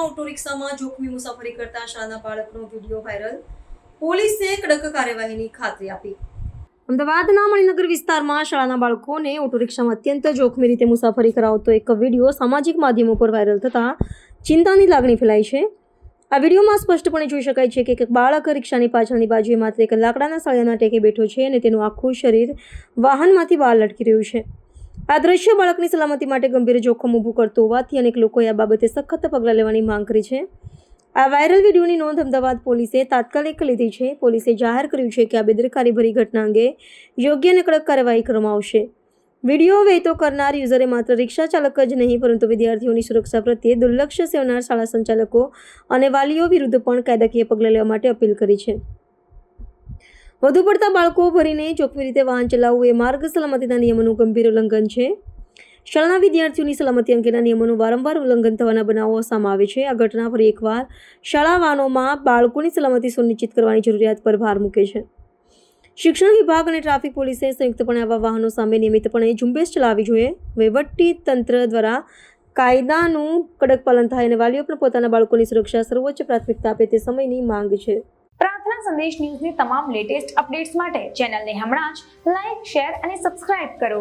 Auto રિક્ષામાં જોખમી મુસાફરી કરતા શાળાના બાળકનો વિડીયો વાયરલ, પોલીસે કડક કાર્યવાહીની ખાતરી આપી। અમદાવાદના મણિનગર વિસ્તારમાં શાળાના બાળકોને ઓટો રિક્ષામાં અત્યંત જોખમી રીતે મુસાફરી કરાવતો એક વિડીયો સામાજિક માધ્યમો પર વાયરલ થતાં ચિંતાની લાગણી ફેલાઈ છે। આ વિડીયોમાં સ્પષ્ટપણે જોઈ શકાય છે કે એક બાળક રિક્ષાની પાછળની બાજુએ માત્ર એક લાકડાના સળિયાના ટેકે બેઠો છે અને તેનું આખું શરીર વાહનમાંથી બહાર લટકી રહ્યું છે। આ દ્રશ્ય બાળકની સલામતી માટે ગંભીર જોખમ ઊભું કરતું હોવાથી અનેક લોકોએ આ બાબતે સખત પગલાં લેવાની માંગ કરી છે। આ વાયરલ વિડીયોની નોંધ અમદાવાદ પોલીસે તાત્કાલિક લીધી છે। પોલીસે જાહેર કર્યું છે કે આ બેદરકારીભરી ઘટના અંગે યોગ્ય અને કડક કાર્યવાહી કરવામાં આવશે। વિડીયો વહેતો કરનાર યુઝરે માત્ર રિક્ષા ચાલક જ નહીં પરંતુ વિદ્યાર્થીઓની સુરક્ષા પ્રત્યે દુર્લક્ષ્ય સેવનાર શાળા સંચાલકો અને વાલીઓ વિરુદ્ધ પણ કાયદાકીય પગલાં લેવા માટે અપીલ કરી છે। વધુ પડતા બાળકો ભરીને જોખમી રીતે વાહન ચલાવવું એ માર્ગ સલામતીના નિયમોનું ગંભીર ઉલ્લંઘન છે। શાળાના વિદ્યાર્થીઓની સલામતી અંગેના નિયમોનું વારંવાર ઉલ્લંઘન થવાના બનાવો સામે આવે છે। આ ઘટના ફરી એકવાર શાળા વાહનોમાં બાળકોની સલામતી સુનિશ્ચિત કરવાની જરૂરિયાત પર ભાર મૂકે છે। શિક્ષણ વિભાગ અને ટ્રાફિક પોલીસે સંયુક્તપણે આવા વાહનો સામે નિયમિતપણે ઝુંબેશ ચલાવવી જોઈએ। વહીવટી તંત્ર દ્વારા કાયદાનું કડક પાલન થાય અને વાલીઓ પણ પોતાના બાળકોની સુરક્ષા સર્વોચ્ચ પ્રાથમિકતા આપે તે સમયની માંગ છે। પ્રાર્થના સંદેશ ન્યૂઝની તમામ લેટેસ્ટ અપડેટ્સ માટે ચેનલને હમણાં જ લાઈક, શેર અને સબસ્ક્રાઇબ કરો।